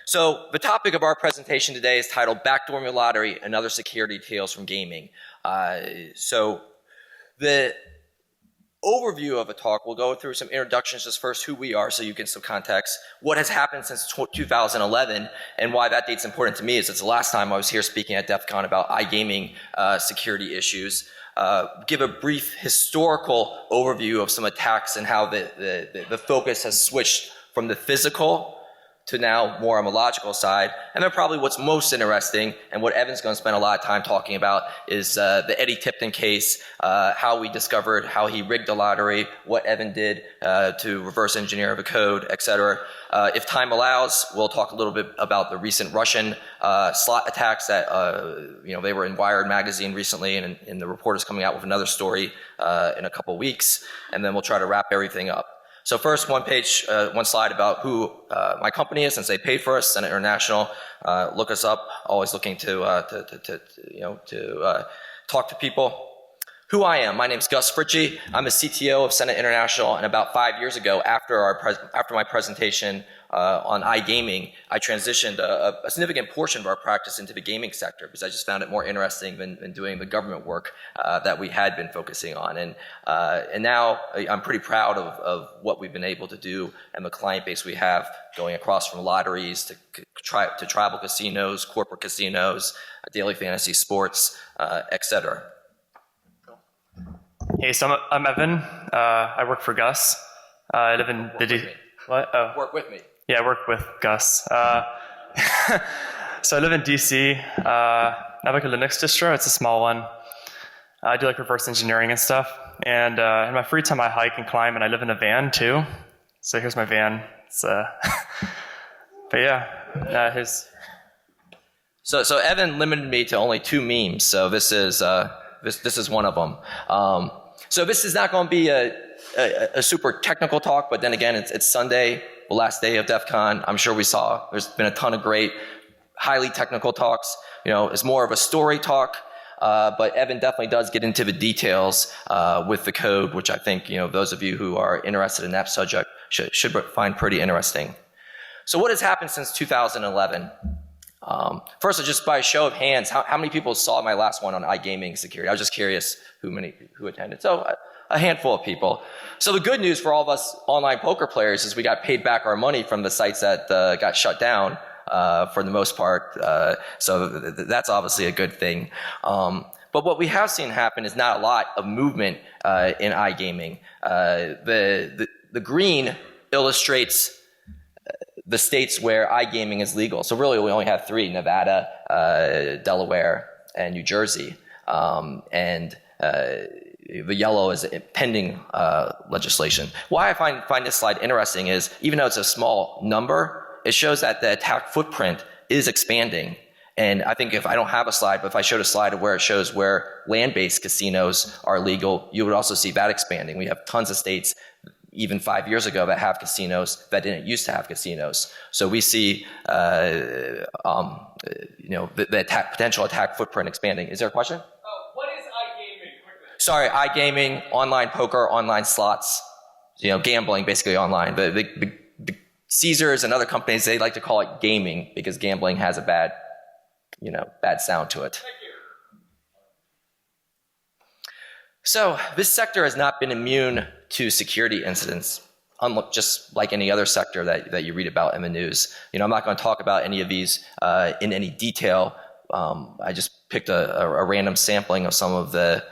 So the topic of our presentation today is titled Backdooring the Lottery and Other Security Tales from Gaming. So the overview of the talk, we'll go through some introductions, just first who we are so you get some context, what has happened since 2011, and why that date's important to me is it's the last time I was here speaking at DEF CON about iGaming security issues. Give a brief historical overview of some attacks and how the focus has switched from the physical to now more on the logical side. And then probably what's most interesting, and what Evan's going to spend a lot of time talking about, is the Eddie Tipton case, how we discovered how he rigged the lottery, what Evan did to reverse engineer the code, etc. If time allows, we'll talk a little bit about the recent Russian slot attacks that, they were in Wired magazine recently, and the report is coming out with another story in a couple weeks, and then we'll try to wrap everything up. So first, one slide about who my company is, since they paid for us, Senate International. Look us up. Always looking to talk to people. Who I am. My name's Gus Fritschie. I'm a CTO of Senate International, and about 5 years ago, after my presentation on iGaming, I transitioned a significant portion of our practice into the gaming sector because I just found it more interesting than doing the government work that we had been focusing on. And now I'm pretty proud of what we've been able to do and the client base we have going across from lotteries to tribal casinos, corporate casinos, daily fantasy sports, etc. Hey, so I'm Evan. I work for Gus. I live in What? Oh. Work with me. Yeah, I work with Gus. So I live in DC. I have like a Linux distro. It's a small one. I do like reverse engineering and stuff. And in my free time, I hike and climb, and I live in a van too. So here's my van. It's but yeah, his. So Evan limited me to only 2 memes. So this is one of them. So this is not going to be a super technical talk, but then again, it's Sunday, the last day of DEF CON. I'm sure there's been a ton of great, highly technical talks. It's more of a story talk, but Evan definitely does get into the details with the code, which I think, those of you who are interested in that subject should find pretty interesting. So what has happened since 2011? First, just by a show of hands, how many people saw my last one on iGaming security? I was just curious who attended. So a handful of people. So the good news for all of us online poker players is we got paid back our money from the sites that got shut down for the most part. So that's obviously a good thing. But what we have seen happen is not a lot of movement in iGaming. The green illustrates the states where iGaming is legal. So really we only have 3, Nevada, Delaware, and New Jersey. The yellow is pending legislation. Why I find this slide interesting is, even though it's a small number, it shows that the attack footprint is expanding. And I think if I don't have a slide, but if I showed a slide of where it shows where land-based casinos are legal, you would also see that expanding. We have tons of states even 5 years ago that have casinos that didn't used to have casinos. So we see the potential attack footprint expanding. Is there a question? What is iGaming? Quickly. Sorry, iGaming, online poker, online slots, gambling basically online. The Caesars and other companies, they like to call it gaming because gambling has a bad sound to it. Thank you. So this sector has not been immune to security incidents, just like any other sector that you read about in the news. I'm not going to talk about any of these in any detail. I just picked a random sampling of some of the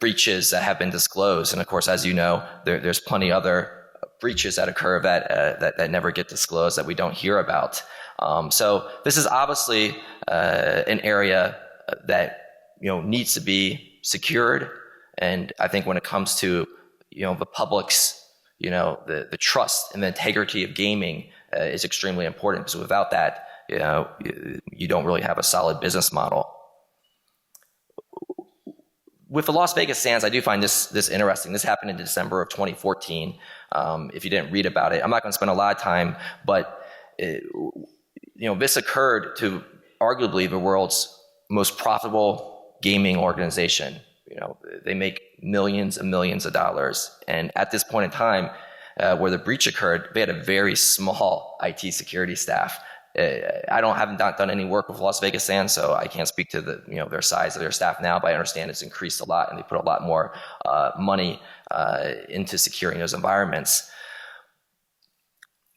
breaches that have been disclosed. And of course, as you know, there's plenty other breaches that occur that never get disclosed, that we don't hear about. So this is obviously an area that needs to be secured. And I think when it comes to the public's the trust and the integrity of gaming is extremely important, because without that you don't really have a solid business model. With the Las Vegas Sands, I do find this interesting. This happened in December of 2014. If you didn't read about it, I'm not going to spend a lot of time, but this occurred to arguably the world's most profitable gaming organization. They make millions and millions of dollars. And at this point in time, where the breach occurred, they had a very small IT security staff. haven't done any work with Las Vegas Sands, so I can't speak to their size of their staff now, but I understand it's increased a lot, and they put a lot more money into securing those environments.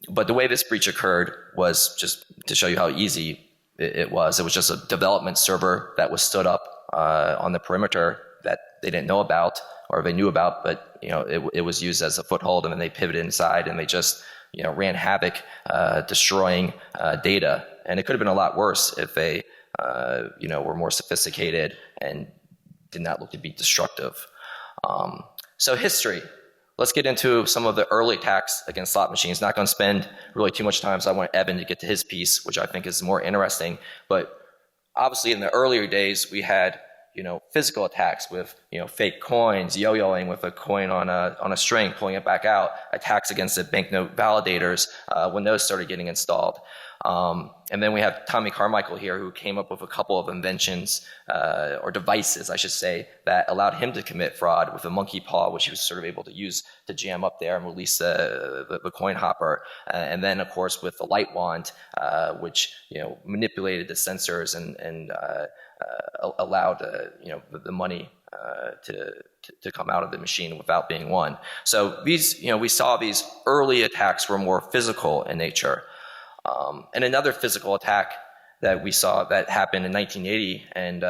But the way this breach occurred was, just to show you how easy it was just a development server that was stood up on the perimeter that they didn't know about, or they knew about, but it was used as a foothold, and then they pivoted inside and they just ran havoc, destroying data. And it could have been a lot worse if they were more sophisticated and did not look to be destructive. So history. Let's get into some of the early attacks against slot machines. Not going to spend really too much time, so I want Evan to get to his piece, which I think is more interesting. But obviously in the earlier days, we had physical attacks with fake coins, yo-yoing with a coin on a string, pulling it back out, attacks against the banknote validators when those started getting installed. And then we have Tommy Carmichael here, who came up with a couple of inventions, or devices, I should say, that allowed him to commit fraud with a monkey paw, which he was sort of able to use to jam up there and release the coin hopper. And then, of course, with the light wand, which manipulated the sensors and allowed the money to come out of the machine without being won. So these, we saw these early attacks were more physical in nature. And another physical attack that we saw that happened in 1980, and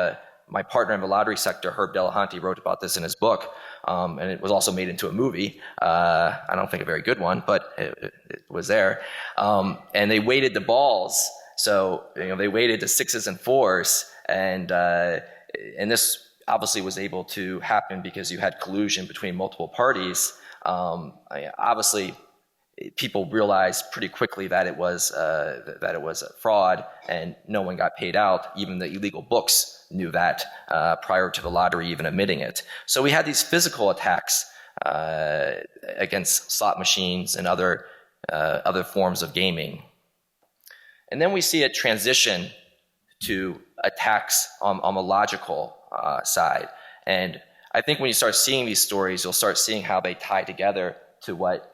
my partner in the lottery sector, Herb Delahanty, wrote about this in his book, and it was also made into a movie. I don't think a very good one, but it was there. And they weighted the balls, so they weighted the 6s and 4s, and this obviously was able to happen because you had collusion between multiple parties. Obviously, people realized pretty quickly that it was a fraud, and no one got paid out. Even the illegal books knew that prior to the lottery even admitting it. So we had these physical attacks against slot machines and other forms of gaming. And then we see a transition to attacks on the logical side. And I think when you start seeing these stories, you'll start seeing how they tie together to what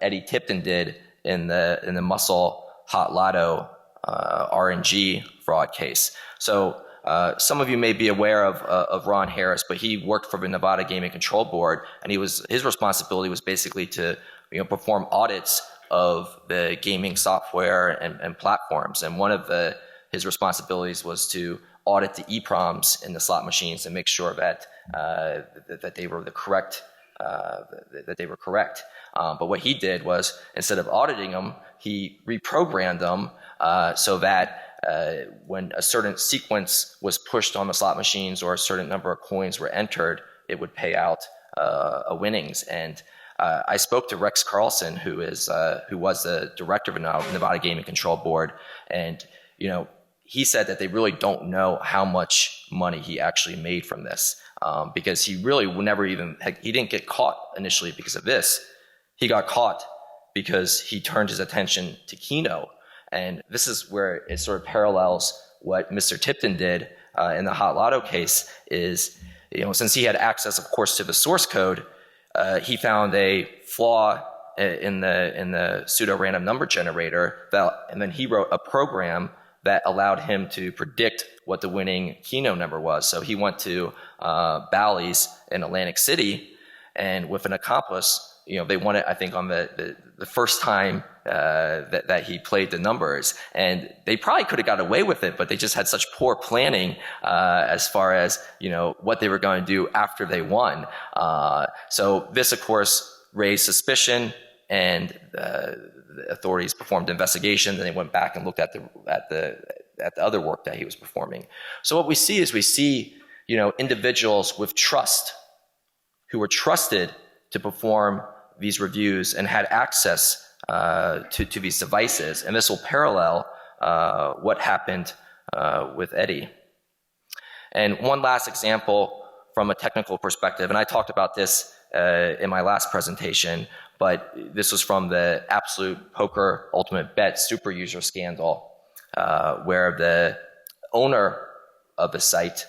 Eddie Tipton did in the Muscle Hot Lotto RNG fraud case. So some of you may be aware of Ron Harris, but he worked for the Nevada Gaming Control Board, and his responsibility was basically to perform audits of the gaming software and platforms. And one of his responsibilities was to audit the EPROMs in the slot machines and make sure that they were correct. But what he did was, instead of auditing them, he reprogrammed them so that when a certain sequence was pushed on the slot machines or a certain number of coins were entered, it would pay out a winnings. And I spoke to Rex Carlson, who was the director of the Nevada Gaming Control Board, and he said that they really don't know how much money he actually made from this, because he really he didn't get caught initially because of this. He got caught because he turned his attention to Keno. And this is where it sort of parallels what Mr. Tipton did in the Hot Lotto case is, since he had access, of course, to the source code, he found a flaw in the pseudo-random number generator, and then he wrote a program that allowed him to predict what the winning Keno number was. So he went to Bally's in Atlantic City, and with an accomplice, they won it, I think, on the first time that he played the numbers. And they probably could have got away with it, but they just had such poor planning as far as, what they were going to do after they won. So this, of course, raised suspicion, and the authorities performed an investigation. Then they went back and looked at the other work that he was performing. So what we see individuals with trust who were trusted to perform these reviews and had access to these devices. And this will parallel what happened with Eddie. And one last example from a technical perspective, and I talked about this in my last presentation, but this was from the Absolute Poker Ultimate Bet super user scandal, where the owner of the site,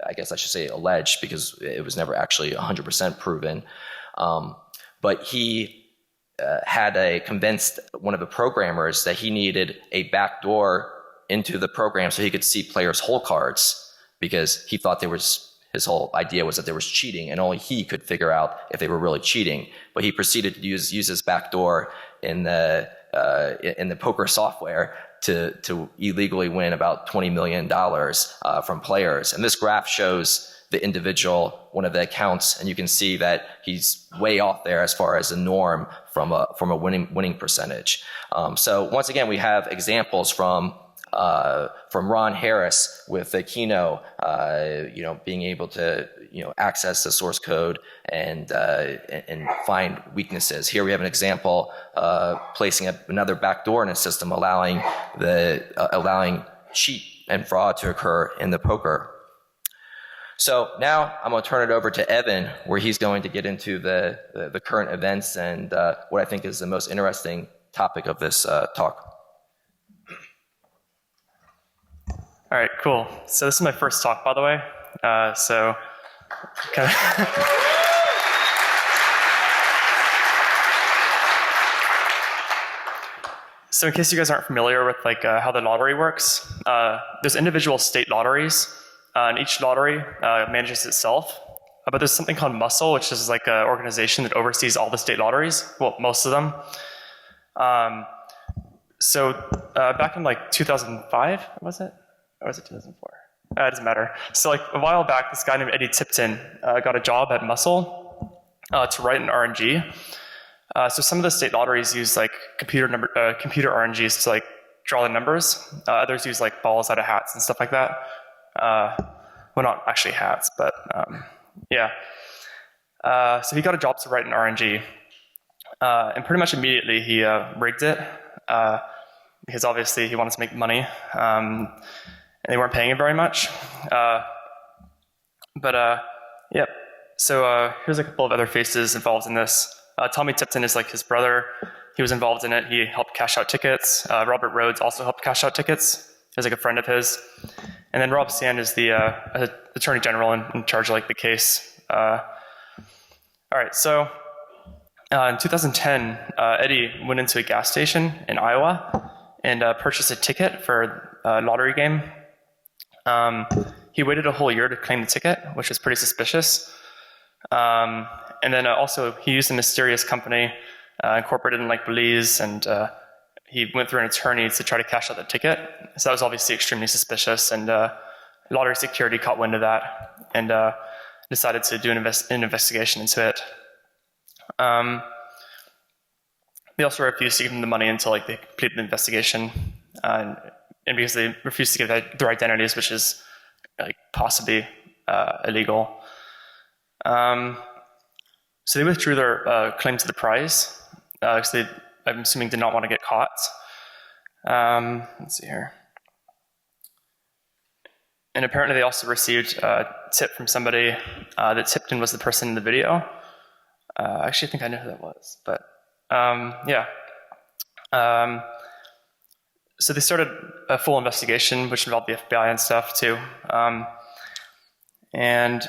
I guess I should say alleged, because it was never actually 100% proven, but he had convinced one of the programmers that he needed a backdoor into the program so he could see players' hole cards, because he thought his whole idea was that there was cheating and only he could figure out if they were really cheating. But he proceeded to use this backdoor in the poker software to illegally win about $20 million from players. And this graph shows the individual, one of the accounts, and you can see that he's way off there as far as the norm from a winning percentage. So once again, we have examples from Ron Harris with the Kino, being able to access the source code and find weaknesses. Here we have an example placing another backdoor in a system, allowing cheat and fraud to occur in the poker. So now I'm going to turn it over to Evan, where he's going to get into the current events and what I think is the most interesting topic of this talk. All right, cool. So this is my first talk, by the way. So in case you guys aren't familiar with how the lottery works, there's individual state lotteries, and each lottery manages itself. But there's something called Muscle, which is like an organization that oversees all the state lotteries. Well, most of them. Back in 2005, was it? Or was it 2004? It doesn't matter. So a while back, this guy named Eddie Tipton got a job at Muscle to write an RNG. So some of the state lotteries use computer RNGs to draw the numbers. Others use balls out of hats and stuff like that. Well, not actually hats, but yeah. So he got a job to write an RNG, and pretty much immediately he rigged it because obviously he wanted to make money. And they weren't paying him very much. Yep. So here's a couple of other faces involved in this. Tommy Tipton is his brother. He was involved in it. He helped cash out tickets. Robert Rhodes also helped cash out tickets. He was a friend of his. And then Rob Sand is the attorney general in charge of the case. All right. So in 2010, Eddie went into a gas station in Iowa and purchased a ticket for a lottery game. He waited a whole year to claim the ticket, which was pretty suspicious. And then also he used a mysterious company incorporated in Belize, and he went through an attorney to try to cash out the ticket. So that was obviously extremely suspicious, and lottery security caught wind of that and decided to do an investigation into it. They also refused to give them the money until they completed the investigation, and because they refused to give their identities, which is possibly illegal. So they withdrew their claim to the prize because they, I'm assuming, did not want to get caught. Let's see here. And apparently they also received a tip from somebody that Tipton was the person in the video. I actually think I know who that was, but yeah. So they started a full investigation, which involved the FBI and stuff too. And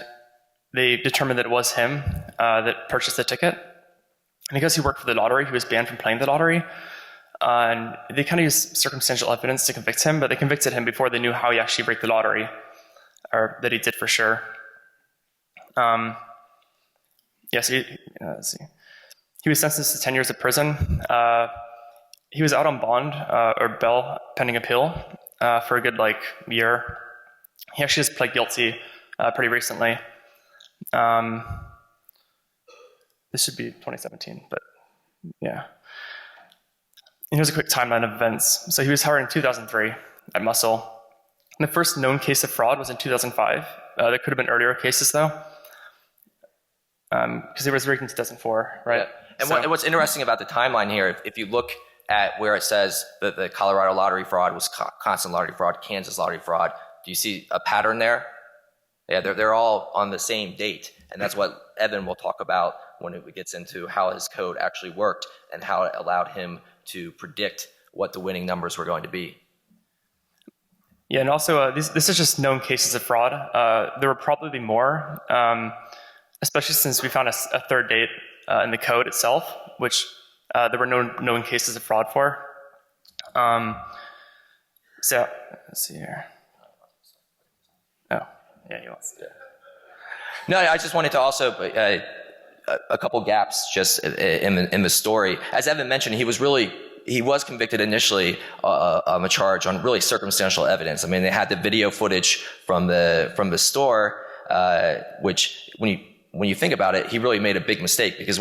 they determined that it was him that purchased the ticket. And because he worked for the lottery, he was banned from playing the lottery. And they kind of used circumstantial evidence to convict him, but they convicted him before they knew how he actually rigged the lottery, or that he did for sure. Yes, let's see. He was sentenced to 10 years of prison. He was out on bond or bail pending appeal for a good year. He actually just pled guilty pretty recently. This should be 2017, but yeah. And here's a quick timeline of events. So he was hired in 2003 at Muscle. And the first known case of fraud was in 2005. There could have been earlier cases though, because it was rigged in 2004, right? Yeah. And what's interesting about the timeline here, if you look at where it says that the Colorado lottery fraud, Wisconsin lottery fraud, Kansas lottery fraud, do you see a pattern there? Yeah, they're all on the same date. And that's what Evan will talk about when it gets into how his code actually worked and how it allowed him to predict what the winning numbers were going to be. Yeah, and also this is just known cases of fraud. There will probably be more, especially since we found a third date in the code itself, which there were no known cases of fraud for. So let's see here. Oh, yeah, he wants to. No, I just wanted to also a couple gaps just in the story. As Evan mentioned, he was convicted initially on a charge on really circumstantial evidence. I mean, they had the video footage from the store, which when you think about it, he really made a big mistake because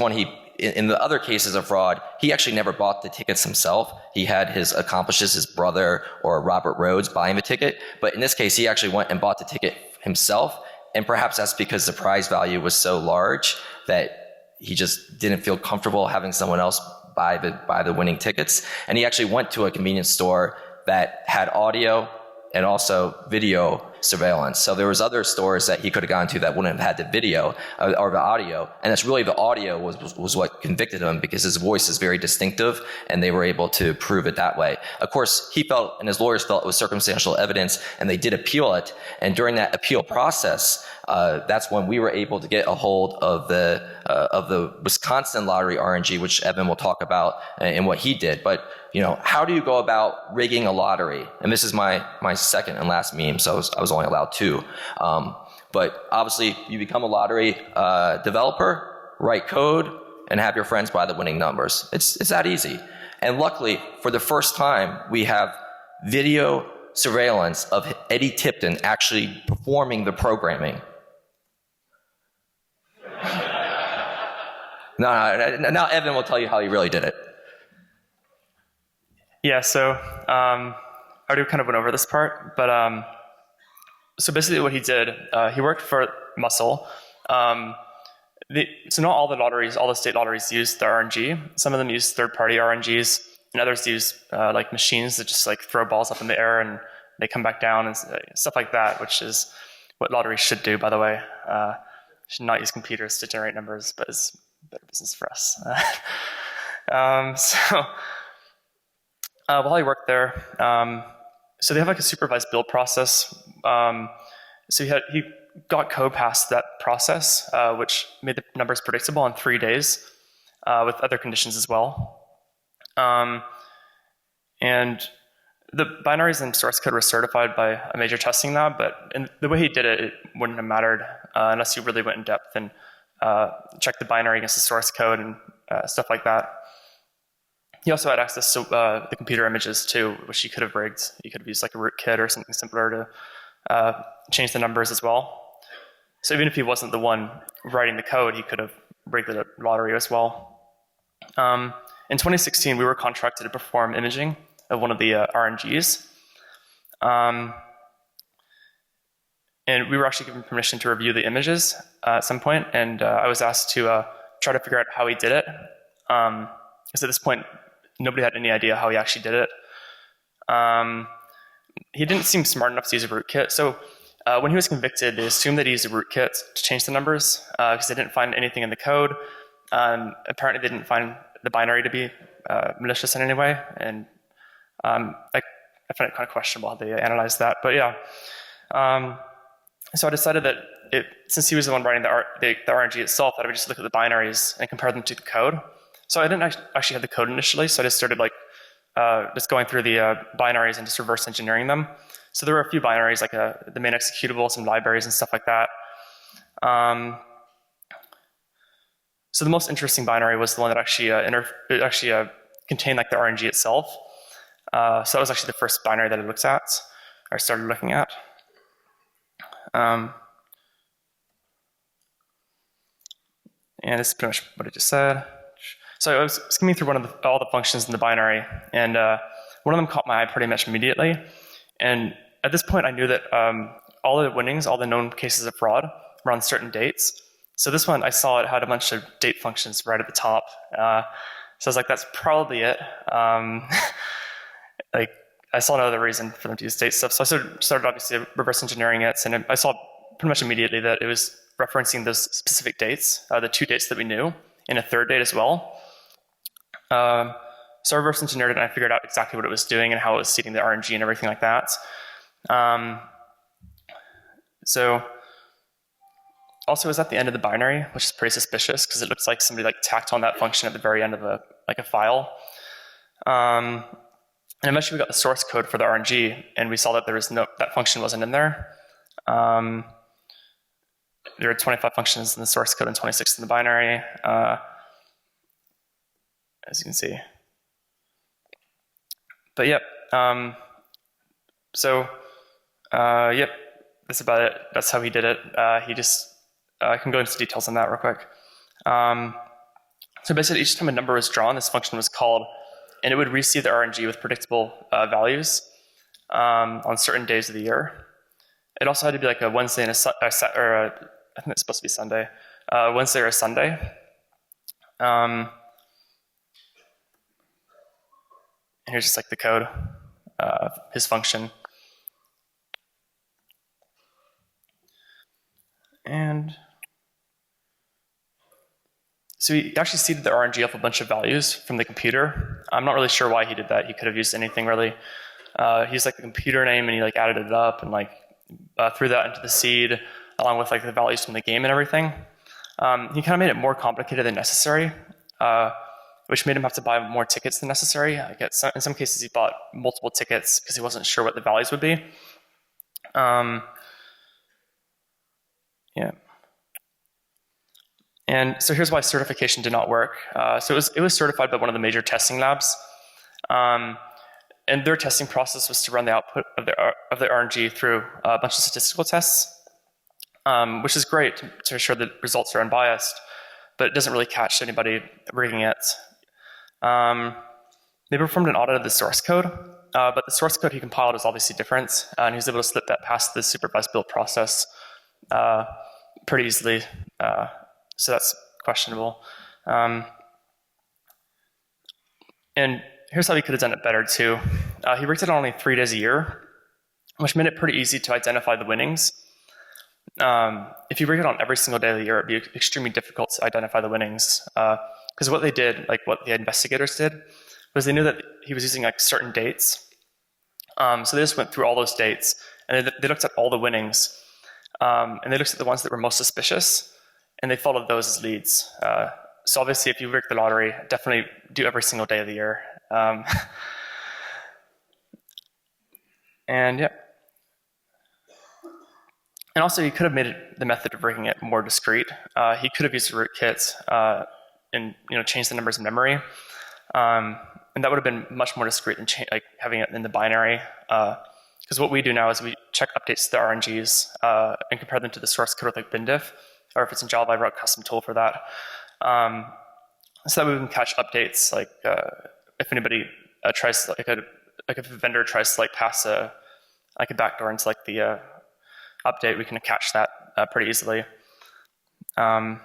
in the other cases of fraud, he actually never bought the tickets himself. He had his accomplices, his brother or Robert Rhodes, buying the ticket. But in this case, he actually went and bought the ticket himself. And perhaps that's because the prize value was so large that he just didn't feel comfortable having someone else buy the winning tickets. And he actually went to a convenience store that had audio and also video surveillance. So there was other stores that he could have gone to that wouldn't have had the video or the audio. And it's really the audio was what convicted him because his voice is very distinctive and they were able to prove it that way. Of course, he felt and his lawyers felt it was circumstantial evidence and they did appeal it. And during that appeal process, that's when we were able to get a hold of the Wisconsin lottery RNG, which Evan will talk about and what he did. But how do you go about rigging a lottery? And this is my second and last meme, so I was only allowed 2. But obviously, you become a lottery developer, write code, and have your friends buy the winning numbers. It's that easy. And luckily, for the first time, we have video surveillance of Eddie Tipton actually performing the programming. Now Evan will tell you how he really did it. Yeah, so I already kind of went over this part, but so basically what he did, he worked for Muscle. So not all the state lotteries use the RNG. Some of them use third-party RNGs, and others use like machines that just like throw balls up in the air and they come back down and stuff like that, which is what lotteries should do, by the way. Should not use computers to generate numbers, but it's better business for us. While I worked there, so they have like a supervised build process. So he got code past that process, which made the numbers predictable in 3 days, with other conditions as well. And the binaries and source code were certified by a major testing lab, but the way he did it, it wouldn't have mattered unless you really went in depth and checked the binary against the source code and stuff like that. He also had access to the computer images too, which he could have rigged. He could have used like a rootkit or something simpler to change the numbers as well. So even if he wasn't the one writing the code, he could have rigged the lottery as well. In 2016, we were contracted to perform imaging of one of the RNGs. And we were actually given permission to review the images at some point, and I was asked to try to figure out how he did it. Because at this point, nobody had any idea how he actually did it. He didn't seem smart enough to use a rootkit. So when he was convicted, they assumed that he used a rootkit to change the numbers because they didn't find anything in the code. Apparently, they didn't find the binary to be malicious in any way. And I find it kind of questionable how they analyzed that. But yeah. So I decided that since he was the one writing the RNG itself, that I would just look at the binaries and compare them to the code. So I didn't actually have the code initially, so I just started just going through the binaries and just reverse engineering them. So there were a few binaries, like the main executable, some libraries and stuff like that. So the most interesting binary was the one that actually contained like the RNG itself. So that was actually the first binary that I looked at, or started looking at. And this is pretty much what I just said. So I was skimming through all the functions in the binary, and one of them caught my eye pretty much immediately. And at this point, I knew that all the winnings, all the known cases of fraud, were on certain dates. So this one, I saw it had a bunch of date functions right at the top. So I was like, that's probably it. I saw no other reason for them to use date stuff. So I started obviously reverse engineering it, and I saw pretty much immediately that it was referencing those specific dates, the 2 dates that we knew, and a third date as well. So I reverse engineered it, and I figured out exactly what it was doing and how it was seeding the RNG and everything like that. So Also, it was at the end of the binary, which is pretty suspicious because it looks like somebody like tacked on that function at the very end of a file. And eventually we got the source code for the RNG, and we saw that that function wasn't in there. There are 25 functions in the source code and 26 in the binary, as you can see. But yep, yep, that's about it. That's how he did it. I can go into details on that real quick. So basically, each time a number was drawn, this function was called, and it would receive the RNG with predictable values on certain days of the year. It also had to be like a Wednesday and I think it's supposed to be Sunday, Wednesday or a Sunday. And here's just like the code, his function. And so he actually seeded the RNG off a bunch of values from the computer. I'm not really sure why he did that. He could have used anything really. He used like the computer name and he like added it up and like threw that into the seed along with like the values from the game and everything. He kind of made it more complicated than necessary, which made him have to buy more tickets than necessary. In some cases, he bought multiple tickets because he wasn't sure what the values would be. Yeah. And so here's why certification did not work. So it was certified by one of the major testing labs. And their testing process was to run the output of the RNG through a bunch of statistical tests, which is great to ensure that results are unbiased, but it doesn't really catch anybody rigging it. They performed an audit of the source code, but the source code he compiled is obviously different, and he was able to slip that past the supervised build process pretty easily. So that's questionable. And here's how he could have done it better too. He rigged it on only 3 days a year, which made it pretty easy to identify the winnings. If you rig it on every single day of the year, it'd be extremely difficult to identify the winnings. Because what they did, like what the investigators did, was they knew that he was using like certain dates. So they just went through all those dates and they looked at all the winnings. And they looked at the ones that were most suspicious, and they followed those as leads. So obviously, if you rig the lottery, definitely do every single day of the year. And yeah. And also, he could have made the method of rigging it more discrete. He could have used a rootkit and changed the numbers in memory. And that would have been much more discrete than like having it in the binary. Because what we do now is we check updates to the RNGs and compare them to the source code with like bindiff, or if it's in Java, I wrote a custom tool for that. So that we can catch updates, like if anybody tries, like if a vendor tries to like pass a backdoor into like the update, we can catch that pretty easily. So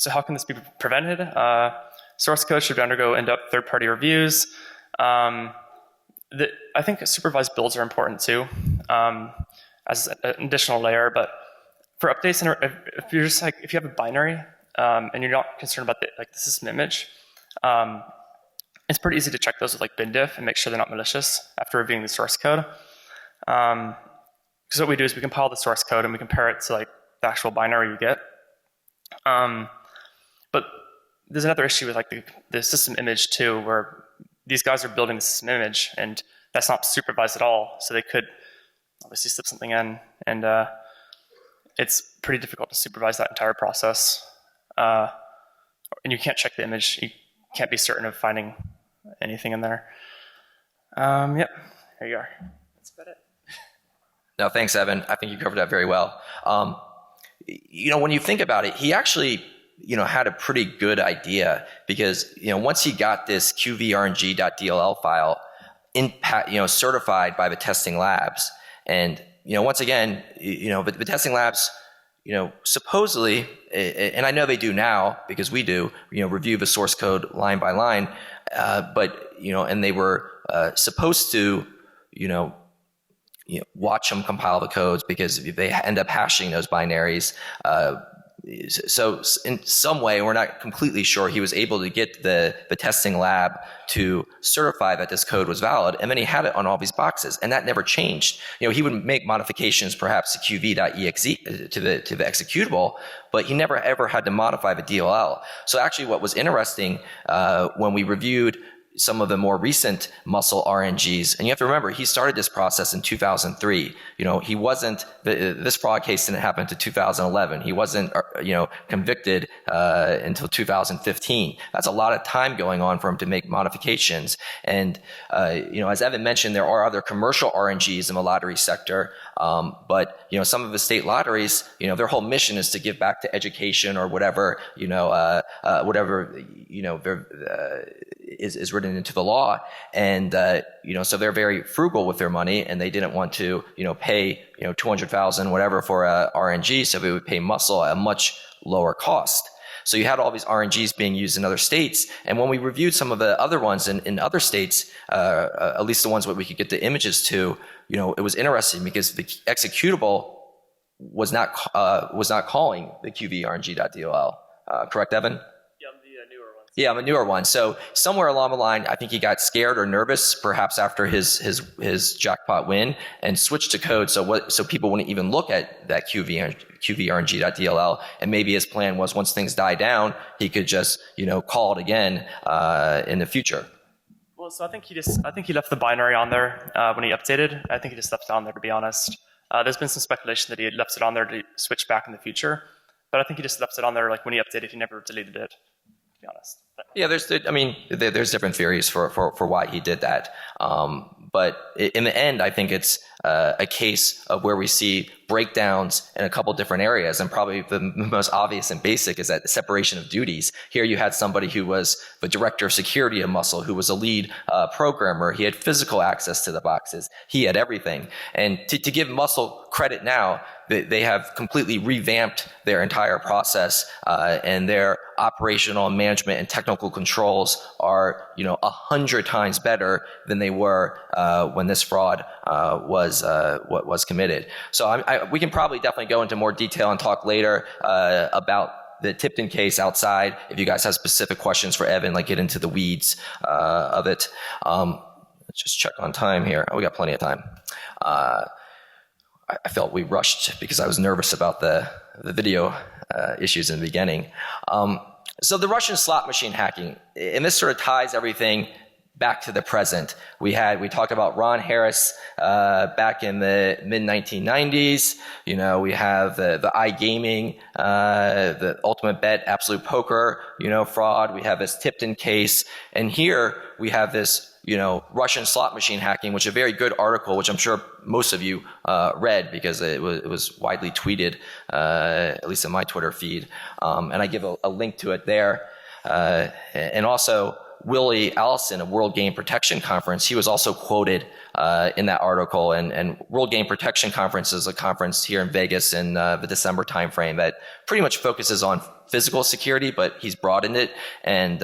how can this be prevented? Source code should undergo in-depth third-party reviews. I think supervised builds are important too, as an additional layer. But for updates, if you're just like if you have a binary and you're not concerned about the system image, it's pretty easy to check those with like bindiff and make sure they're not malicious after reviewing the source code. Because what we do is we compile the source code and we compare it to like the actual binary you get. But there's another issue with like the system image too, where these guys are building the system image, and that's not supervised at all. So they could obviously slip something in, and it's pretty difficult to supervise that entire process. And you can't check the image. You can't be certain of finding anything in there. Yep, there you are. That's about it. No, thanks, Evan. I think you covered that very well. When you think about it, he actually had a pretty good idea because, once he got this qvrng.dll file certified by the testing labs, and, once again, the testing labs, supposedly, and I know they do now because we do, review the source code line by line, but, and they were supposed to, watch them compile the codes because if they end up hashing those binaries, so in some way, we're not completely sure, he was able to get the testing lab to certify that this code was valid, and then he had it on all these boxes, and that never changed. He would make modifications perhaps to qv.exe, to the executable, but he never ever had to modify the DLL. So actually what was interesting when we reviewed some of the more recent muscle RNGs, and you have to remember, he started this process in 2003. He wasn't, this fraud case didn't happen until 2011. He wasn't, convicted until 2015. That's a lot of time going on for him to make modifications. And, as Evan mentioned, there are other commercial RNGs in the lottery sector. But some of the state lotteries, their whole mission is to give back to education or whatever, is written into the law. And, so they're very frugal with their money, and they didn't want to, pay, $200,000, whatever for a RNG. So they would pay muscle at a much lower cost. So you had all these RNGs being used in other states. And when we reviewed some of the other ones in other states, at least the ones where we could get the images to, it was interesting because the executable was not calling the qvrng.dll. Correct, Evan? Yeah, the newer one. So somewhere along the line, I think he got scared or nervous, perhaps after his jackpot win, and switched to code so people wouldn't even look at that qvrng.dll. And maybe his plan was, once things die down, he could just call it again in the future. Well, so I think he left the binary on there when he updated. I think he just left it on there, to be honest. There's been some speculation that he had left it on there to switch back in the future, but I think he just left it on there like when he updated. He never deleted it. Be honest. Yeah, there's different theories for why he did that. But in the end, I think it's a case of where we see breakdowns in a couple different areas, and probably the most obvious and basic is that the separation of duties. Here you had somebody who was the director of security of Muscle, who was a lead programmer. He had physical access to the boxes. He had everything. And to give Muscle credit now, they have completely revamped their entire process, and their operational management and technical controls are 100 times better than they were when this fraud was committed. So we can probably definitely go into more detail and talk later about the Tipton case outside. If you guys have specific questions for Evan, get into the weeds of it. Let's just check on time here. Oh, we got plenty of time. I felt we rushed because I was nervous about the video issues in the beginning. So the Russian slot machine hacking, and this sort of ties everything back to the present. We talked about Ron Harris back in the mid-1990s. We have the iGaming, the Ultimate Bet, Absolute Poker, fraud. We have this Tipton case, and here we have this Russian slot machine hacking, which is a very good article, which I'm sure most of you read because it was widely tweeted, at least in my Twitter feed. And I give a link to it there. And also, Willie Allison of World Game Protection Conference, he was also quoted in that article. And World Game Protection Conference is a conference here in Vegas in the December timeframe that pretty much focuses on physical security, but he's broadened it, and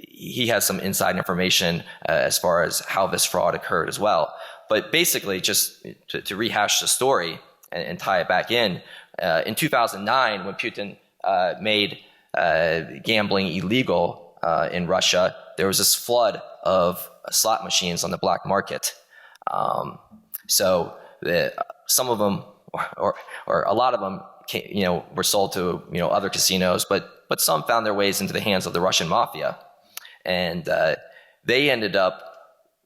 he has some inside information as far as how this fraud occurred as well. But basically, just to rehash the story and tie it back in 2009, when Putin made gambling illegal in Russia, there was this flood of slot machines on the black market. So some of them, or a lot of them, were sold to other casinos, but some found their ways into the hands of the Russian mafia, and they ended up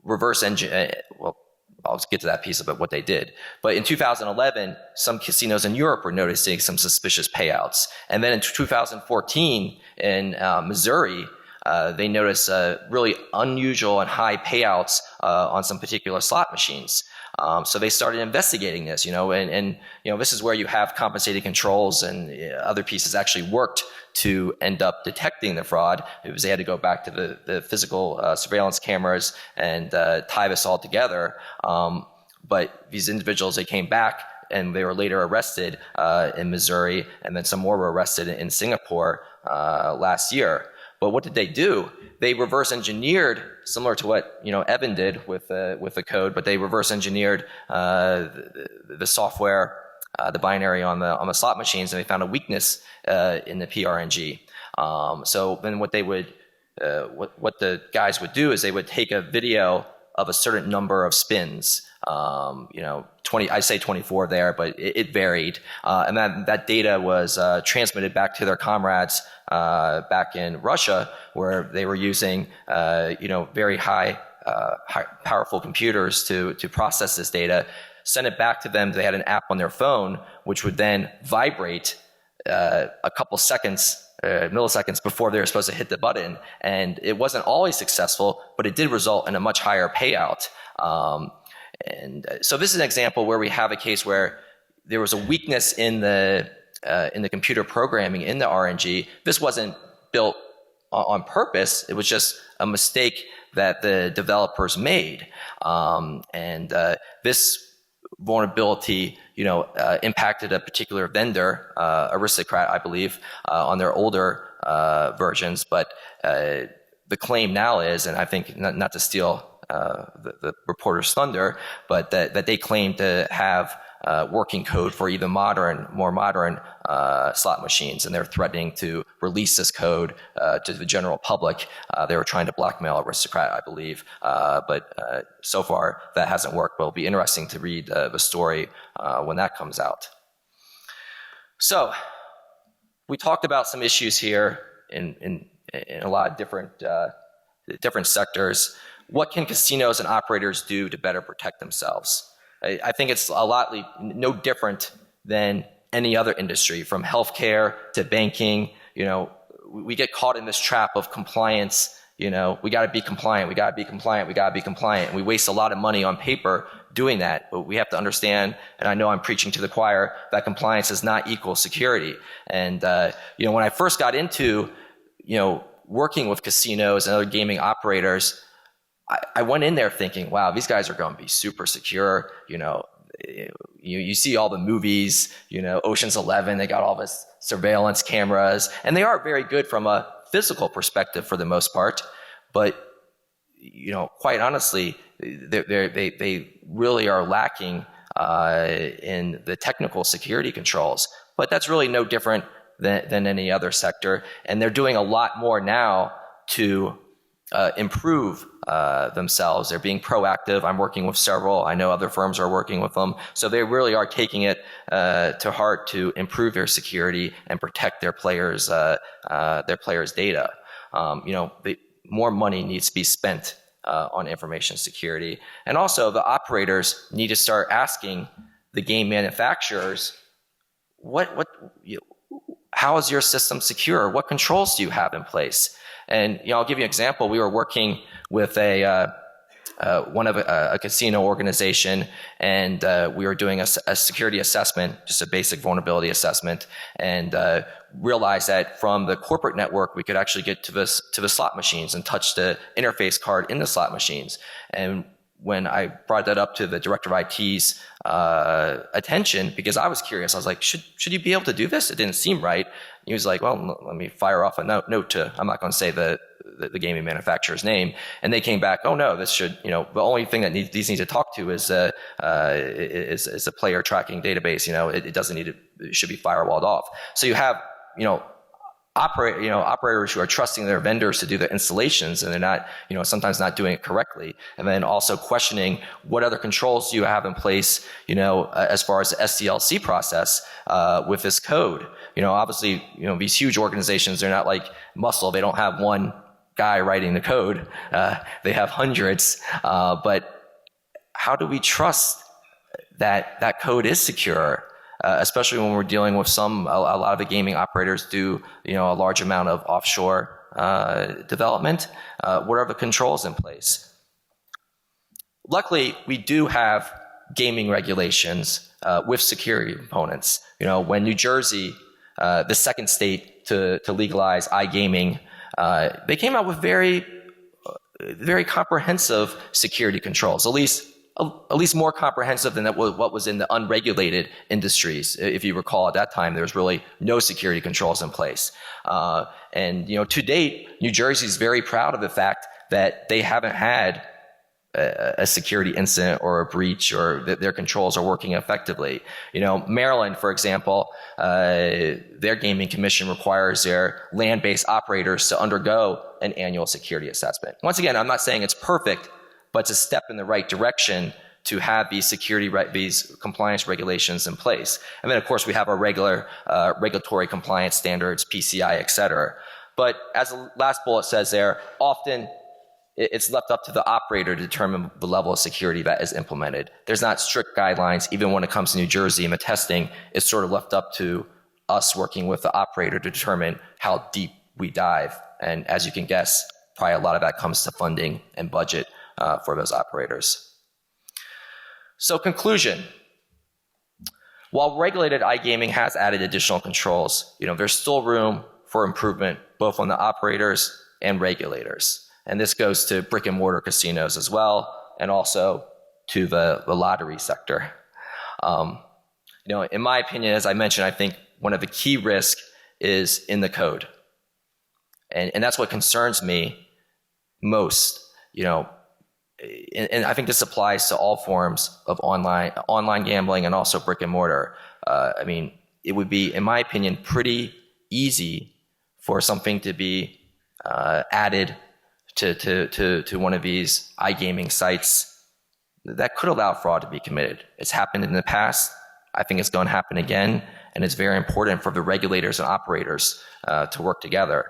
reverse engineering. Well, I'll get to that piece of it, what they did. But in 2011, some casinos in Europe were noticing some suspicious payouts, and then in 2014 in Missouri, they noticed really unusual and high payouts on some particular slot machines. So they started investigating this, and this is where you have compensated controls and other pieces actually worked to end up detecting the fraud. It was they had to go back to the physical surveillance cameras and tie this all together. But these individuals, they came back and they were later arrested in Missouri, and then some more were arrested in Singapore last year. But what did they do? They reverse engineered, similar to what Evan did with the code, but they reverse engineered the software the binary on the slot machines, and they found a weakness in the PRNG. So then what the guys would do is they would take a video of a certain number of spins. 20, I say 24 there, but it varied. And that data was transmitted back to their comrades back in Russia, where they were using very high powerful computers to process this data, send it back to them. They had an app on their phone, which would then vibrate a couple seconds, milliseconds before they were supposed to hit the button. And it wasn't always successful, but it did result in a much higher payout. So this is an example where we have a case where there was a weakness in the computer programming in the RNG. This wasn't built on purpose. It was just a mistake that the developers made. This vulnerability, impacted a particular vendor, Aristocrat, I believe, on their older versions. But the claim now is, and I think not to steal the reporter's thunder, but that they claim to have working code for even more modern slot machines, and they're threatening to release this code to the general public. They were trying to blackmail Aristocrat, I believe, but so far that hasn't worked. But it'll be interesting to read the story when that comes out. So we talked about some issues here in a lot of different sectors. What can casinos and operators do to better protect themselves? I think it's no different than any other industry, from healthcare to banking. We get caught in this trap of compliance. We got to be compliant. We got to be compliant. We got to be compliant. And we waste a lot of money on paper doing that. But we have to understand, and I know I'm preaching to the choir, that compliance does not equal security. And when I first got into working with casinos and other gaming operators, I went in there thinking, wow, these guys are going to be super secure. You see all the movies, Ocean's 11, they got all this surveillance cameras, and they are very good from a physical perspective for the most part. But, quite honestly, they really are lacking in the technical security controls. But that's really no different than any other sector. And they're doing a lot more now to improve themselves. They're being proactive. I'm working with several. I know other firms are working with them. So they really are taking it to heart to improve their security and protect their players' data. More money needs to be spent on information security, and also the operators need to start asking the game manufacturers, how is your system secure? What controls do you have in place? And I'll give you an example. We were working with a casino organization, and we were doing a security assessment, just a basic vulnerability assessment, and realized that from the corporate network we could actually get to the slot machines and touch the interface card in the slot machines. And when I brought that up to the director of IT's attention, because I was curious, I was like, should you be able to do this? It didn't seem right. He was like, well, let me fire off a note to, I'm not going to say the gaming manufacturer's name. And they came back, oh no, this should, the only thing that these need to talk to is a player tracking database. It doesn't need to, it should be firewalled off. So you have, operators who are trusting their vendors to do the installations, and they're not, sometimes not doing it correctly. And then also questioning what other controls do you have in place, as far as the SDLC process, with this code. Obviously, these huge organizations, they're not like Muscle. They don't have one guy writing the code. They have hundreds. But how do we trust that code is secure? Especially when we're dealing with a lot of the gaming operators do, a large amount of offshore development. What are the controls in place? Luckily, we do have gaming regulations with security components. When New Jersey, the second state to legalize iGaming, they came out with very, very comprehensive security controls, at least more comprehensive than what was in the unregulated industries. If you recall, at that time, there was really no security controls in place. And to date, New Jersey is very proud of the fact that they haven't had a security incident or a breach, or that their controls are working effectively. Maryland, for example, their gaming commission requires their land-based operators to undergo an annual security assessment. Once again, I'm not saying it's perfect, but it's a step in the right direction to have these these compliance regulations in place. And then, of course, we have our regular regulatory compliance standards, PCI, et cetera. But as the last bullet says there, often it's left up to the operator to determine the level of security that is implemented. There's not strict guidelines. Even when it comes to New Jersey and the testing, it's sort of left up to us working with the operator to determine how deep we dive. And as you can guess, probably a lot of that comes to funding and budget for those operators. So conclusion. While regulated iGaming has added additional controls, there's still room for improvement both on the operators and regulators. And this goes to brick and mortar casinos as well, and also to the lottery sector. In my opinion, as I mentioned, I think one of the key risks is in the code. And that's what concerns me most, and I think this applies to all forms of online gambling and also brick and mortar. It would be, in my opinion, pretty easy for something to be added to one of these iGaming sites that could allow fraud to be committed. It's happened in the past. I think it's going to happen again, and it's very important for the regulators and operators to work together.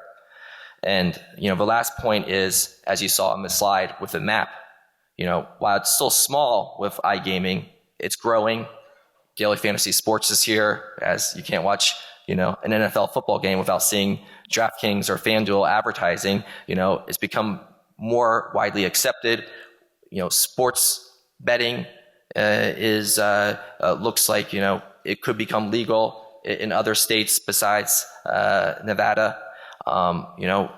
And the last point is, as you saw on the slide with the map, while it's still small with iGaming, it's growing. Daily Fantasy Sports is here, as you can't watch an NFL football game without seeing DraftKings or FanDuel advertising. It's become more widely accepted. Sports betting is looks like it could become legal in other states besides Nevada. No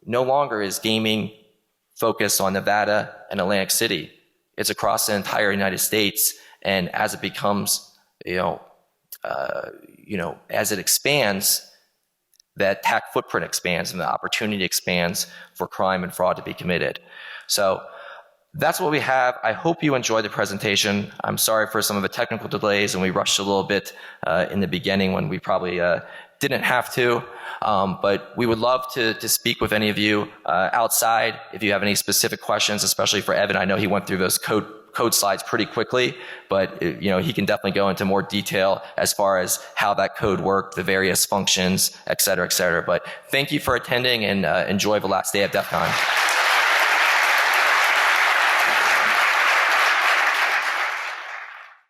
longer is gaming focused on Nevada and Atlantic City. It's across the entire United States, and as it becomes, as it expands, that attack footprint expands and the opportunity expands for crime and fraud to be committed. So that's what we have. I hope you enjoyed the presentation. I'm sorry for some of the technical delays, and we rushed a little bit in the beginning when we probably didn't have to. But we would love to speak with any of you outside if you have any specific questions, especially for Evan. I know he went through those code slides pretty quickly, but he can definitely go into more detail as far as how that code worked, the various functions, et cetera, et cetera. But thank you for attending, and enjoy the last day at DEF CON.